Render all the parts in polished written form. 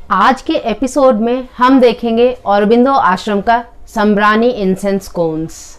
आज के एपिसोड में हम देखेंगे औरबिंदो आश्रम का संब्रानी इंसेंस कोन्स।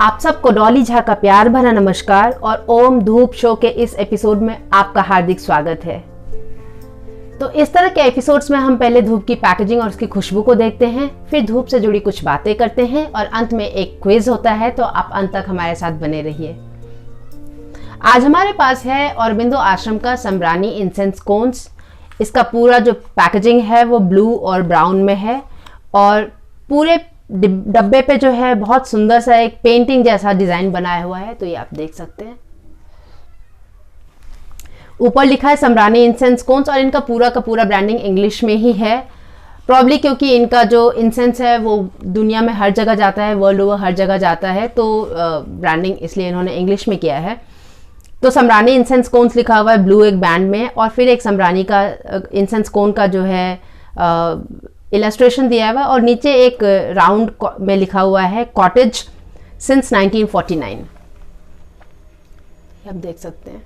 आप सबको डॉली झा का प्यार भरा नमस्कार और ओम धूप शो के इस एपिसोड में आपका हार्दिक स्वागत है। तो इस तरह के एपिसोड्स में हम पहले धूप की पैकेजिंग और उसकी खुशबू को देखते हैं, फिर धूप से जुड़ी कुछ बातें करते हैं और अंत में एक क्विज होता है। तो आप अंत तक हमारे साथ बने रहिए। आज हमारे पास है औरबिंदो आश्रम का संब्रानी इंसेंस कोन्स। इसका पूरा जो पैकेजिंग है वो ब्लू और ब्राउन में है और पूरे डब्बे पे जो है बहुत सुंदर सा एक पेंटिंग जैसा डिजाइन बनाया हुआ है। तो ये आप देख सकते हैं। ऊपर लिखा है संब्रानी इंसेंस कोन्स और इनका पूरा का पूरा ब्रांडिंग इंग्लिश में ही है। प्रॉब्ली क्योंकि इनका जो इंसेंस है वो दुनिया में हर जगह जाता है, वर्ल्ड ओवर हर जगह जाता है, तो ब्रांडिंग इसलिए इन्होंने इंग्लिश में किया है। तो संब्रानी इंसेंस कोन्स लिखा हुआ है ब्लू एक बैंड में और फिर एक संब्रानी का इंसेंस कोन का जो है इलस्ट्रेशन दिया हुआ और नीचे एक राउंड में लिखा हुआ है कॉटेज सिंस 1949। आप देख सकते हैं।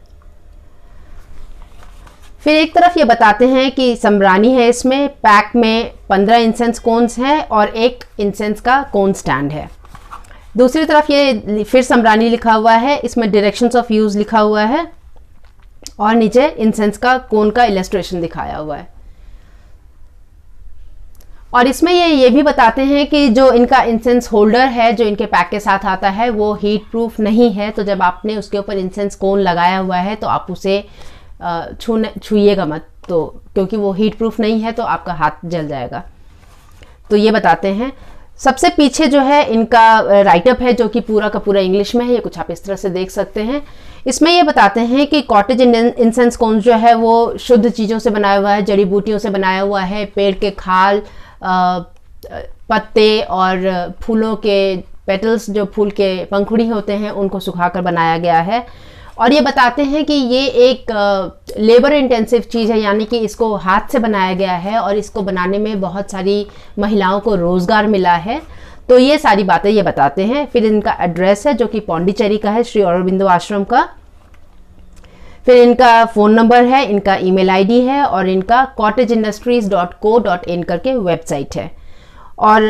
फिर एक तरफ ये बताते हैं कि संब्रानी है, इसमें पैक में 15 इंसेंस कोन्स हैं और एक इंसेंस का कोन स्टैंड है। दूसरी तरफ ये फिर संब्रानी लिखा हुआ है, इसमें डायरेक्शंस ऑफ यूज लिखा हुआ है और नीचे इंसेंस का कोन का इलस्ट्रेशन दिखाया हुआ है। और इसमें ये भी बताते हैं कि जो इनका इंसेंस होल्डर है जो इनके पैक के साथ आता है वो हीट प्रूफ नहीं है। तो जब आपने उसके ऊपर इंसेंस कोन लगाया हुआ है तो आप उसे छूइएगा मत, तो क्योंकि वो हीट प्रूफ नहीं है तो आपका हाथ जल जाएगा। तो ये बताते हैं। सबसे पीछे जो है इनका राइटअप है जो कि पूरा का पूरा इंग्लिश में है। ये कुछ आप इस तरह से देख सकते हैं। इसमें ये बताते हैं कि कॉटेज इंसेंस कोन जो है वो शुद्ध चीज़ों से बनाया हुआ है, जड़ी बूटियों से बनाया हुआ है, पेड़ के खाल, पत्ते और फूलों के पेटल्स, जो फूल के पंखुड़ी होते हैं, उनको सुखाकर बनाया गया है। और ये बताते हैं कि ये एक लेबर इंटेंसिव चीज़ है, यानी कि इसको हाथ से बनाया गया है और इसको बनाने में बहुत सारी महिलाओं को रोज़गार मिला है। तो ये सारी बातें ये बताते हैं। फिर इनका एड्रेस है जो कि पौंडीचेरी का है, श्री औरबिंदो आश्रम का। फिर इनका फ़ोन नंबर है, इनका ईमेल आईडी है और इनका cottageindustries.co.in करके वेबसाइट है। और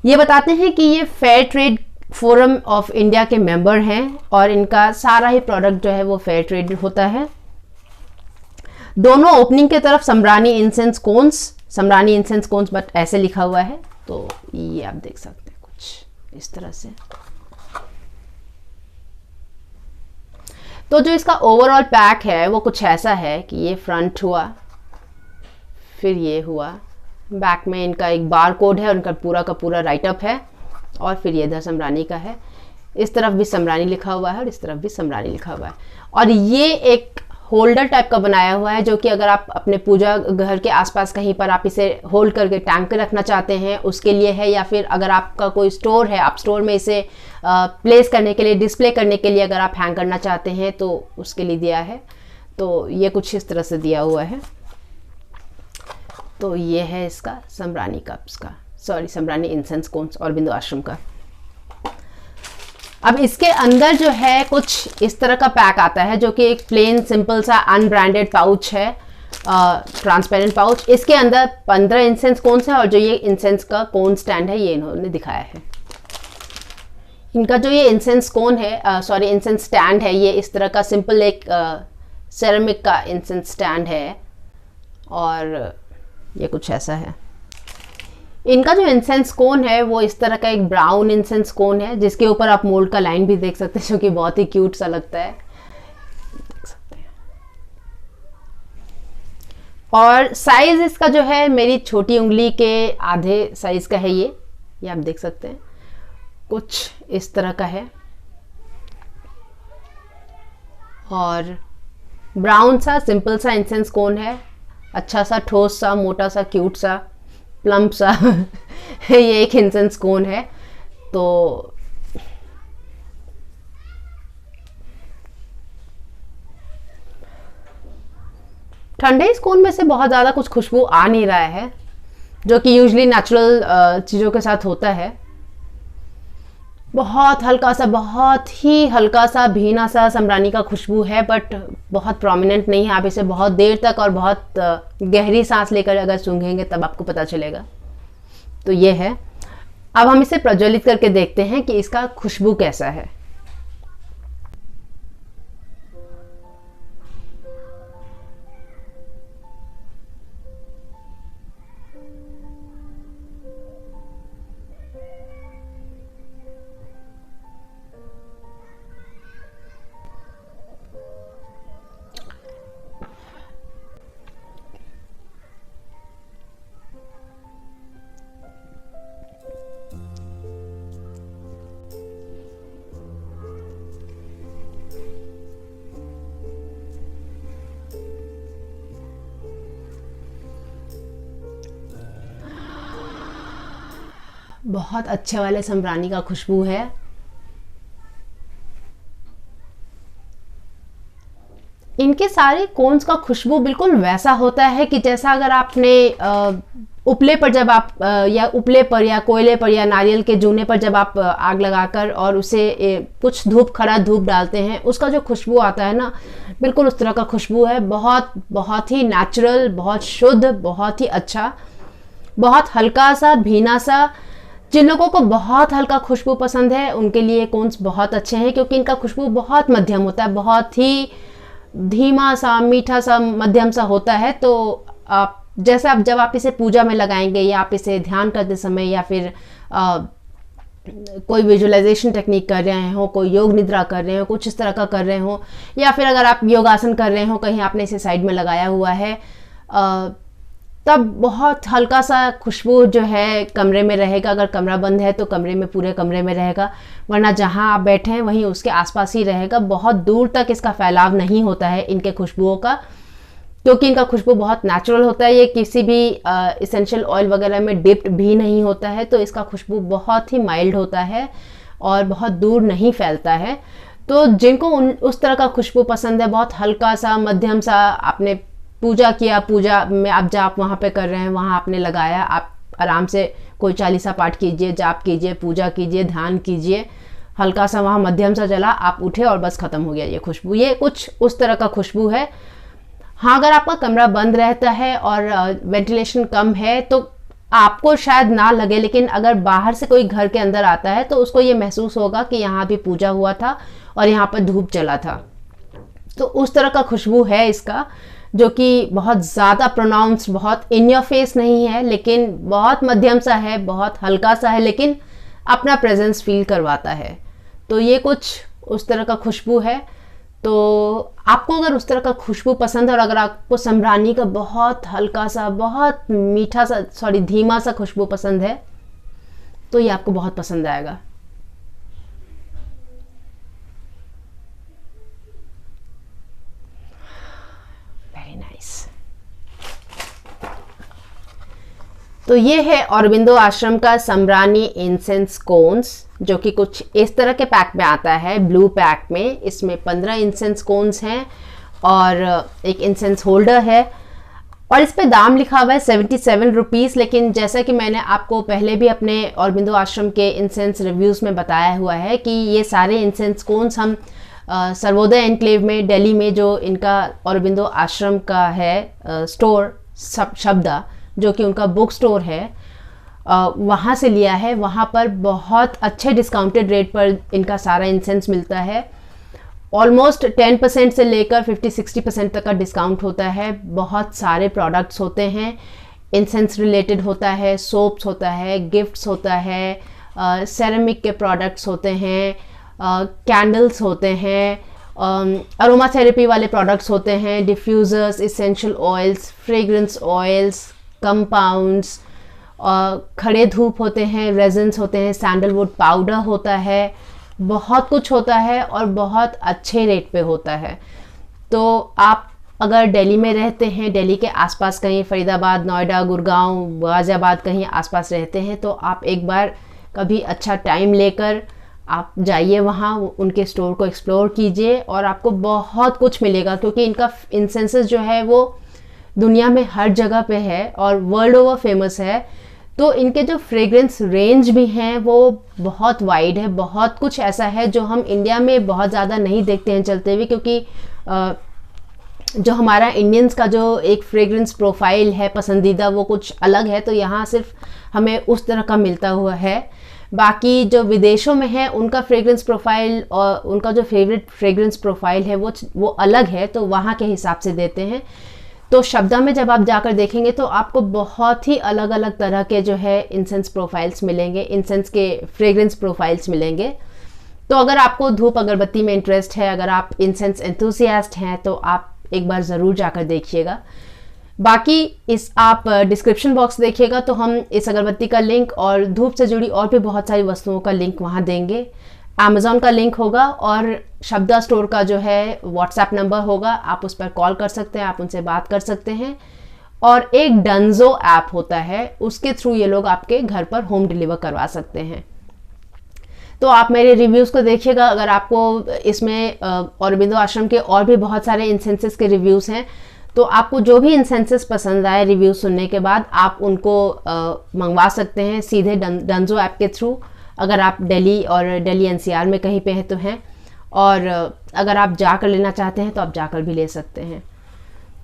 ये बताते हैं कि ये fair trade forum of India के मेंबर हैं और इनका सारा ही प्रोडक्ट जो है वो फेयर ट्रेड होता है। दोनों ओपनिंग की तरफ संब्रानी इंसेंस कोन्स बट ऐसे लिखा हुआ है। तो ये आप देख सकते हैं कुछ इस तरह से। तो जो इसका ओवरऑल पैक है वो कुछ ऐसा है कि ये फ्रंट हुआ, फिर ये हुआ, बैक में इनका एक बार कोड है, उनका पूरा का पूरा राइटअप है और फिर ये इधर संब्रानी का है। इस तरफ भी संब्रानी लिखा हुआ है और इस तरफ भी संब्रानी लिखा हुआ है। और ये एक होल्डर टाइप का बनाया हुआ है जो कि अगर आप अपने पूजा घर के आसपास कहीं पर आप इसे होल्ड करके टांग के रखना चाहते हैं उसके लिए है, या फिर अगर आपका कोई स्टोर है, आप स्टोर में इसे प्लेस करने के लिए, डिस्प्ले करने के लिए अगर आप हैंग करना चाहते हैं तो उसके लिए दिया है। तो ये कुछ इस तरह से दिया हुआ है। तो ये है इसका संब्रानी इंसेंस कोन्स औरबिंदो आश्रम का। अब इसके अंदर जो है कुछ इस तरह का पैक आता है जो कि एक प्लेन सिंपल सा अनब्रांडेड पाउच है, ट्रांसपेरेंट पाउच। इसके अंदर 15 इंसेंस कोन्स है और जो ये इंसेंस का कोन स्टैंड है ये इन्होंने दिखाया है। इनका जो ये इंसेंस कोन है, इंसेंस स्टैंड है, ये इस तरह का सिंपल एक सेरेमिक का इंसेंस स्टैंड है और ये कुछ ऐसा है। इनका जो इंसेंस कोन है वो इस तरह का एक ब्राउन इंसेंस कोन है जिसके ऊपर आप मोल्ड का लाइन भी देख सकते हैं जो कि बहुत ही क्यूट सा लगता है, देख सकते हैं। और साइज इसका जो है मेरी छोटी उंगली के आधे साइज का है। ये आप देख सकते हैं कुछ इस तरह का है और ब्राउन सा सिंपल सा इंसेंस कोन है, अच्छा सा ठोस सा मोटा सा क्यूट सा। प्लम्प सा ये एक इंसेंस कोन है। तो ठंडे इस कोन में से बहुत ज़्यादा कुछ खुशबू आ नहीं रहा है, जो कि यूजली नेचुरल चीज़ों के साथ होता है। बहुत हल्का सा, बहुत ही हल्का सा भीना सा समरानी का खुशबू है, बट बहुत प्रोमिनेंट नहीं है। आप इसे बहुत देर तक और बहुत गहरी सांस लेकर अगर सूंघेंगे तब आपको पता चलेगा। तो ये है। अब हम इसे प्रज्वलित करके देखते हैं कि इसका खुशबू कैसा है। बहुत अच्छे वाले समरानी का खुशबू है। इनके सारे कोन्स का खुशबू बिल्कुल वैसा होता है कि जैसा अगर आपने उपले पर जब आप या उपले पर या कोयले पर या नारियल के जूने पर जब आप आग लगाकर और उसे कुछ धूप, खड़ा धूप डालते हैं, उसका जो खुशबू आता है ना, बिल्कुल उस तरह का खुशबू है। बहुत बहुत ही नेचुरल, बहुत शुद्ध, बहुत ही अच्छा, बहुत हल्का सा भीना सा। जिन लोगों को बहुत हल्का खुशबू पसंद है उनके लिए कोन्स बहुत अच्छे हैं, क्योंकि इनका खुशबू बहुत मध्यम होता है, बहुत ही धीमा सा, मीठा सा, मध्यम सा होता है। तो आप जैसे आप जब आप इसे पूजा में लगाएंगे या आप इसे ध्यान करते समय या फिर कोई विजुअलाइजेशन टेक्निक कर रहे हो, कोई योग निद्रा कर रहे हो, कुछ इस तरह का कर रहे हो, या फिर अगर आप योगासन कर रहे हो, कहीं आपने इसे साइड में लगाया हुआ है, तब बहुत हल्का सा खुशबू जो है कमरे में रहेगा। अगर कमरा बंद है तो कमरे में, पूरे कमरे में रहेगा, वरना जहाँ आप बैठे हैं वहीं उसके आसपास ही रहेगा। बहुत दूर तक इसका फैलाव नहीं होता है इनके खुशबुओं का, क्योंकि इनका खुशबू बहुत नेचुरल होता है। ये किसी भी इसेंशियल ऑयल वगैरह में डिप्ड भी नहीं होता है, तो इसका खुशबू बहुत ही माइल्ड होता है और बहुत दूर नहीं फैलता है। तो जिनको उस तरह का खुशबू पसंद है, बहुत हल्का सा, मध्यम सा, आपने पूजा किया, पूजा में आप जाप वहाँ पे कर रहे हैं, वहाँ आपने लगाया, आप आराम से कोई चालीसा पाठ कीजिए, जाप कीजिए, पूजा कीजिए, ध्यान कीजिए, हल्का सा वहाँ मध्यम सा जला, आप उठे और बस ख़त्म हो गया ये खुशबू। ये कुछ उस तरह का खुशबू है। हाँ, अगर आपका कमरा बंद रहता है और वेंटिलेशन कम है तो आपको शायद ना लगे, लेकिन अगर बाहर से कोई घर के अंदर आता है तो उसको ये महसूस होगा कि यहाँ भी पूजा हुआ था और यहाँ पर धूप जला था। तो उस तरह का खुशबू है इसका, जो कि बहुत ज़्यादा प्रोनाउंस्ड, बहुत इन योर फेस नहीं है, लेकिन बहुत मध्यम सा है, बहुत हल्का सा है, लेकिन अपना प्रेजेंस फील करवाता है। तो ये कुछ उस तरह का खुशबू है। तो आपको अगर उस तरह का खुशबू पसंद है और अगर आपको समरानी का बहुत हल्का सा, बहुत मीठा सा, सॉरी धीमा सा खुशबू पसंद है, तो ये आपको बहुत पसंद आएगा। Very nice. तो ये है औरबिंदो आश्रम का समरानी इंसेंस कोन्स, जो कि कुछ इस तरह के पैक में आता है, ब्लू पैक में। इसमें 15 इंसेंस कोन्स हैं और एक इंसेंस होल्डर है, और इस पे दाम लिखा हुआ है 77 रुपीज़। लेकिन जैसा कि मैंने आपको पहले भी अपने औरबिंदो आश्रम के इंसेंस रिव्यूज़ में बताया हुआ है कि ये सारे इंसेंस कोन्स हम सर्वोदय एनक्लेव में, दिल्ली में, जो इनका औरबिंदो आश्रम का है स्टोर शब्दा, जो कि उनका बुक स्टोर है, वहाँ से लिया है। वहाँ पर बहुत अच्छे डिस्काउंटेड रेट पर इनका सारा इंसेंस मिलता है। ऑलमोस्ट 10% से लेकर 50-60% तक का डिस्काउंट होता है। बहुत सारे प्रोडक्ट्स होते हैं, इंसेंस रिलेटेड होता है, सोप्स होता है, गिफ्ट्स होता है, सेरेमिक के प्रोडक्ट्स होते हैं, कैंडल्स होते हैं, अरोमा थेरेपी वाले प्रोडक्ट्स होते हैं, diffusers, essential oils, fragrance oils, compounds, खड़े धूप होते हैं, रेजन्स होते हैं, सैंडलवुड पाउडर होता है, बहुत कुछ होता है और बहुत अच्छे रेट पे होता है। तो आप अगर दिल्ली में रहते हैं, दिल्ली के आसपास कहीं फरीदाबाद, नोएडा, गुड़गांव, गाज़ियाबाद कहीं आसपास रहते हैं, तो आप एक बार कभी अच्छा टाइम लेकर आप जाइए वहाँ, उनके स्टोर को एक्सप्लोर कीजिए और आपको बहुत कुछ मिलेगा, क्योंकि इनका इंसेंसेस जो है वो दुनिया में हर जगह पे है और वर्ल्ड ओवर फेमस है। तो इनके जो फ्रेग्रेंस रेंज भी हैं वो बहुत वाइड है, बहुत कुछ ऐसा है जो हम इंडिया में बहुत ज़्यादा नहीं देखते हैं चलते हुए, क्योंकि जो हमारा इंडियंस का जो एक फ्रेग्रेंस प्रोफाइल है पसंदीदा वो कुछ अलग है, तो यहाँ सिर्फ हमें उस तरह का मिलता हुआ है। बाकी जो विदेशों में है उनका फ्रेग्रेंस प्रोफाइल और उनका जो फेवरेट फ्रेग्रेंस प्रोफाइल है वो अलग है, तो वहाँ के हिसाब से देते हैं। तो शब्दा में जब आप जाकर देखेंगे तो आपको बहुत ही अलग अलग तरह के जो है इंसेंस प्रोफाइल्स मिलेंगे, इंसेंस के फ्रेग्रेंस प्रोफाइल्स मिलेंगे। तो अगर आपको धूप अगरबत्ती में इंटरेस्ट है, अगर आप इंसेंस एंथुसियास्ट हैं, तो आप एक बार ज़रूर जाकर देखिएगा। बाकी इस आप डिस्क्रिप्शन बॉक्स देखिएगा तो हम इस अगरबत्ती का लिंक और धूप से जुड़ी और भी बहुत सारी वस्तुओं का लिंक वहाँ देंगे। अमेज़ॉन का लिंक होगा और शब्दा स्टोर का जो है व्हाट्सएप नंबर होगा, आप उस पर कॉल कर सकते हैं, आप उनसे बात कर सकते हैं। और एक डंजो ऐप होता है, उसके थ्रू ये लोग आपके घर पर होम डिलीवर करवा सकते हैं। तो आप मेरे रिव्यूज़ को देखिएगा। अगर आपको इसमें औरबिंदो आश्रम के और भी बहुत सारे इंसेंसेस के रिव्यूज़ हैं, तो आपको जो भी इंसेंसेस पसंद आए रिव्यू सुनने के बाद आप उनको मंगवा सकते हैं सीधे डंजो ऐप के थ्रू, अगर आप दिल्ली और दिल्ली एनसीआर में कहीं पे हैं तो हैं, और अगर आप जाकर लेना चाहते हैं तो आप जाकर भी ले सकते हैं।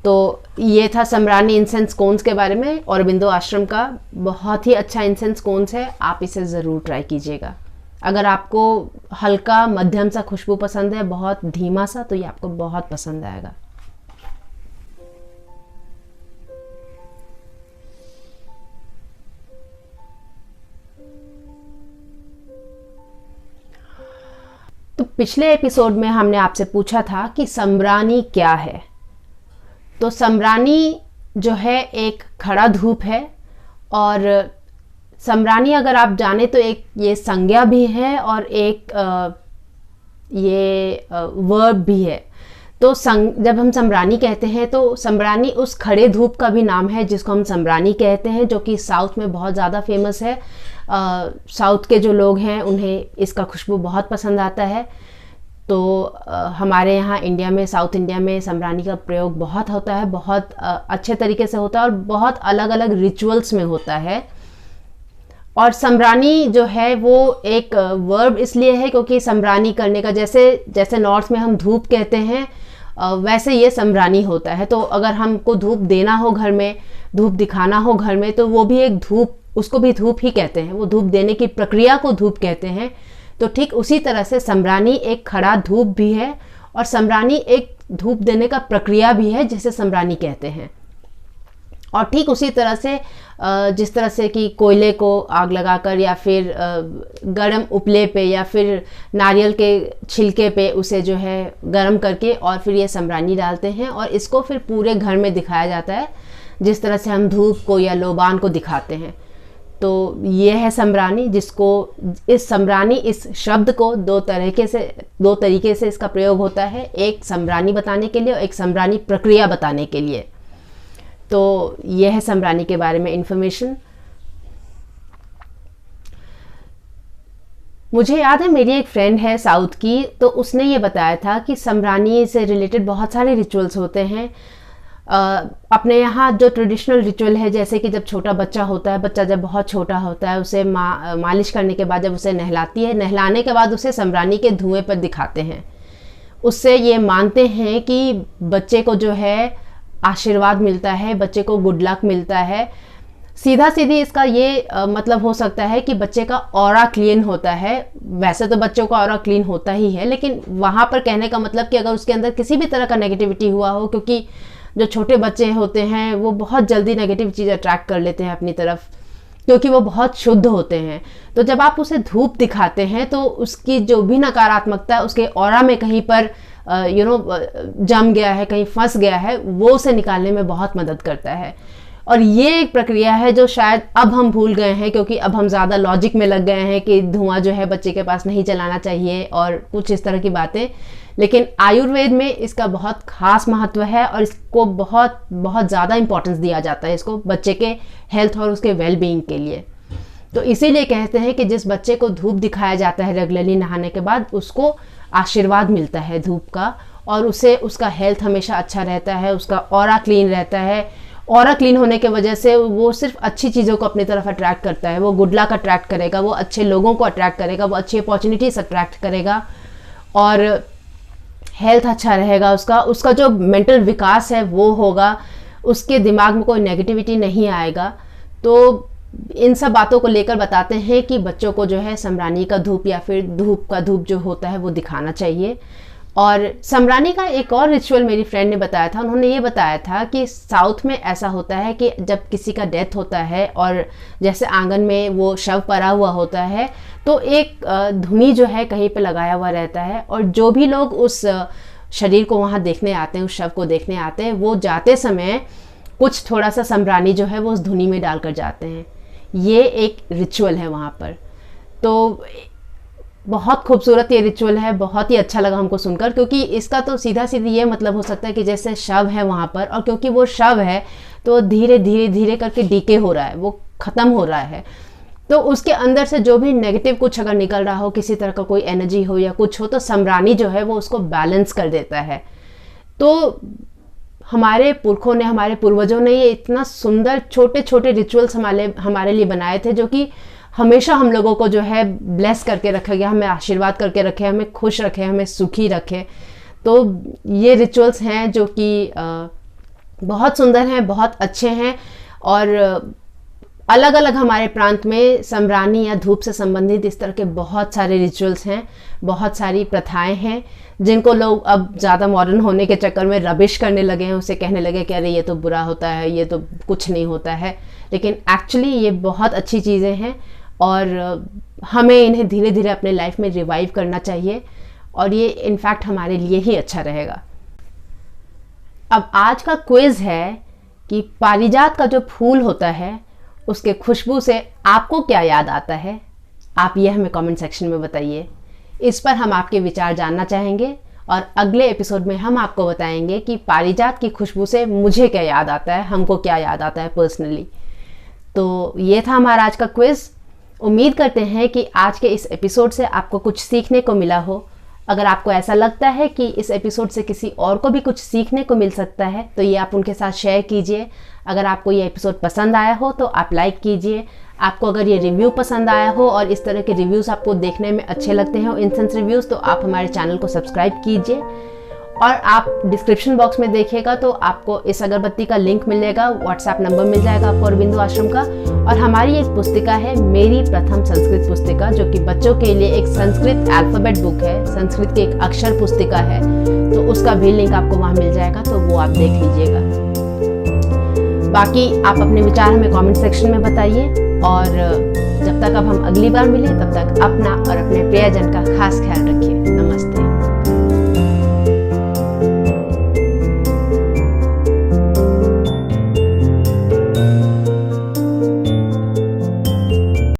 तो ये था समरानी इंसेंस कोन्स के बारे में। औरबिंदो आश्रम का बहुत ही अच्छा इंसेंस कोन्स है, आप इसे ज़रूर ट्राई कीजिएगा। अगर आपको हल्का मध्यम सा खुशबू पसंद है, बहुत धीमा सा, तो ये आपको बहुत पसंद आएगा। तो पिछले एपिसोड में हमने आपसे पूछा था कि समरानी क्या है। तो समरानी जो है एक खड़ा धूप है, और समरानी अगर आप जाने तो एक ये संज्ञा भी है और एक ये वर्ब भी है। तो जब हम समरानी कहते हैं तो समरानी उस खड़े धूप का भी नाम है जिसको हम समरानी कहते हैं, जो कि साउथ में बहुत ज़्यादा फेमस है। साउथ के जो लोग हैं उन्हें इसका खुशबू बहुत पसंद आता है। तो हमारे यहाँ इंडिया में, साउथ इंडिया में समरानी का प्रयोग बहुत होता है, बहुत अच्छे तरीके से होता है और बहुत अलग अलग रिचुअल्स में होता है। और समरानी जो है वो एक वर्ब इसलिए है क्योंकि समरानी करने का, जैसे नॉर्थ में हम धूप कहते हैं, वैसे ये समरानी होता है। तो अगर हमको धूप देना हो घर में, धूप दिखाना हो घर में, तो वो भी एक धूप, उसको भी धूप ही कहते हैं, वो धूप देने की प्रक्रिया को धूप कहते हैं। तो ठीक उसी तरह से समरानी एक खड़ा धूप भी है और समरानी एक धूप देने का प्रक्रिया भी है जिसे समरानी कहते हैं। और ठीक उसी तरह से जिस तरह से कि कोयले को आग लगाकर या फिर गरम उपले पे या फिर नारियल के छिलके पे उसे जो है गरम करके और फिर ये समरानी डालते हैं और इसको फिर पूरे घर में दिखाया जाता है, जिस तरह से हम धूप को या लोबान को दिखाते हैं। तो ये है समरानी, जिसको इस समरानी इस शब्द को दो तरीके से इसका प्रयोग होता है, एक समरानी बताने के लिए और एक समरानी प्रक्रिया बताने के लिए। तो यह है समरानी के बारे में इंफॉर्मेशन। मुझे याद है मेरी एक फ्रेंड है साउथ की, तो उसने ये बताया था कि समरानी से रिलेटेड बहुत सारे रिचुअल्स होते हैं। अपने यहाँ जो ट्रेडिशनल रिचुअल है, जैसे कि जब छोटा बच्चा होता है, बच्चा जब बहुत छोटा होता है, उसे मालिश करने के बाद जब उसे नहलाती है, नहलाने के बाद उसे समरानी के धुएं पर दिखाते हैं। उससे ये मानते हैं कि बच्चे को जो है आशीर्वाद मिलता है, बच्चे को गुड लक मिलता है। सीधा सीधी इसका ये मतलब हो सकता है कि बच्चे का ऑरा क्लीन होता है। वैसे तो बच्चों का ऑरा क्लीन होता ही है, लेकिन वहाँ पर कहने का मतलब कि अगर उसके अंदर किसी भी तरह का नेगेटिविटी हुआ हो, क्योंकि जो छोटे बच्चे होते हैं वो बहुत जल्दी नेगेटिव चीज़ अट्रैक्ट कर लेते हैं अपनी तरफ, क्योंकि वो बहुत शुद्ध होते हैं। तो जब आप उसे धूप दिखाते हैं तो उसकी जो भी नकारात्मकता उसके ऑरा में कहीं पर जम गया है, कहीं फंस गया है, वो उसे निकालने में बहुत मदद करता है। और ये एक प्रक्रिया है जो शायद अब हम भूल गए हैं, क्योंकि अब हम ज़्यादा लॉजिक में लग गए हैं कि धुआं जो है बच्चे के पास नहीं चलाना चाहिए और कुछ इस तरह की बातें। लेकिन आयुर्वेद में इसका बहुत खास महत्व है और इसको बहुत बहुत ज़्यादा इंपॉर्टेंस दिया जाता है इसको बच्चे के हेल्थ और उसके वेल बीइंग के लिए। तो इसीलिए कहते हैं कि जिस बच्चे को धूप दिखाया जाता है रेगुलरली नहाने के बाद, उसको आशीर्वाद मिलता है धूप का, और उससे उसका हेल्थ हमेशा अच्छा रहता है, उसका ऑरा क्लीन रहता है। ऑरा क्लीन होने के वजह से वो सिर्फ अच्छी चीज़ों को अपनी तरफ अट्रैक्ट करता है, वो गुड लक अट्रैक्ट करेगा, वो अच्छे लोगों को अट्रैक्ट करेगा, वो अच्छी अपॉर्चुनिटीज अट्रैक्ट करेगा, और हेल्थ अच्छा रहेगा उसका। उसका जो मेंटल विकास है वो होगा, उसके दिमाग में कोई नेगेटिविटी नहीं आएगा। तो इन सब बातों को लेकर बताते हैं कि बच्चों को जो है समरानी का धूप या फिर धूप का धूप जो होता है वो दिखाना चाहिए। और समरानी का एक और रिचुअल मेरी फ्रेंड ने बताया था। उन्होंने ये बताया था कि साउथ में ऐसा होता है कि जब किसी का डेथ होता है और जैसे आंगन में वो शव पड़ा हुआ होता है, तो एक धुनी जो है कहीं पे लगाया हुआ रहता है, और जो भी लोग उस शरीर को वहाँ देखने आते हैं, उस शव को देखने आते हैं, वो जाते समय कुछ थोड़ा सा समरानी जो है वो उस धुनी में डालकर जाते हैं। ये एक रिचुअल है वहाँ पर। तो बहुत खूबसूरत ये रिचुअल है, बहुत ही अच्छा लगा हमको सुनकर, क्योंकि इसका तो सीधा सीधी ये मतलब हो सकता है कि जैसे शव है वहाँ पर, और क्योंकि वो शव है तो धीरे धीरे धीरे करके डीके हो रहा है, वो ख़त्म हो रहा है। तो उसके अंदर से जो भी नेगेटिव कुछ अगर निकल रहा हो, किसी तरह का कोई एनर्जी हो या कुछ हो, तो समरानी जो है वो उसको बैलेंस कर देता है। तो हमारे पुरखों ने, हमारे पूर्वजों ने ये इतना सुंदर छोटे छोटे रिचुअल्स हमारे लिए बनाए थे, जो कि हमेशा हम लोगों को जो है ब्लेस करके रखा गया, हमें आशीर्वाद करके रखे, हमें खुश रखे, हमें सुखी रखे। तो ये रिचुअल्स हैं जो कि बहुत सुंदर हैं, बहुत अच्छे हैं, और अलग अलग हमारे प्रांत में समरानी या धूप से संबंधित इस तरह के बहुत सारे रिचुअल्स हैं, बहुत सारी प्रथाएं हैं, जिनको लोग अब ज़्यादा मॉडर्न होने के चक्कर में रबिश करने लगे हैं, उसे कहने लगे कि अरे ये तो बुरा होता है, ये तो कुछ नहीं होता है। लेकिन एक्चुअली ये बहुत अच्छी चीज़ें हैं, और हमें इन्हें धीरे धीरे अपने लाइफ में रिवाइव करना चाहिए, और ये इनफैक्ट हमारे लिए ही अच्छा रहेगा। अब आज का क्विज है कि पारिजात का जो फूल होता है उसके खुशबू से आपको क्या याद आता है। आप ये हमें कमेंट सेक्शन में बताइए। इस पर हम आपके विचार जानना चाहेंगे, और अगले एपिसोड में हम आपको बताएंगे कि पारिजात की खुशबू से मुझे क्या याद आता है, हमको क्या याद आता है पर्सनली। तो ये था हमारा आज का क्विज। उम्मीद करते हैं कि आज के इस एपिसोड से आपको कुछ सीखने को मिला हो। अगर आपको ऐसा लगता है कि इस एपिसोड से किसी और को भी कुछ सीखने को मिल सकता है, तो ये आप उनके साथ शेयर कीजिए। अगर आपको ये एपिसोड पसंद आया हो तो आप लाइक कीजिए। आपको अगर ये रिव्यू पसंद आया हो और इस तरह के रिव्यूज़ आपको देखने में अच्छे लगते हैं, इंस्टेंस रिव्यूज़, तो आप हमारे चैनल को सब्सक्राइब कीजिए। और आप डिस्क्रिप्शन बॉक्स में देखिएगा तो आपको इस अगरबत्ती का लिंक मिलेगा, व्हाट्सएप नंबर मिल जाएगा आपको अरबिंदो आश्रम का। और हमारी एक पुस्तिका है, मेरी प्रथम संस्कृत पुस्तिका, जो कि बच्चों के लिए एक संस्कृत अल्फ़ाबेट बुक है, संस्कृत की एक अक्षर पुस्तिका है। तो उसका भी लिंक आपको वहाँ मिल जाएगा, तो वो आप देख लीजिएगा। बाकी आप अपने विचार हमें कमेंट सेक्शन में बताइए, और जब तक अब हम अगली बार मिलें तब तक अपना और अपने प्रियजन का खास ख्याल रखिए। नमस्ते।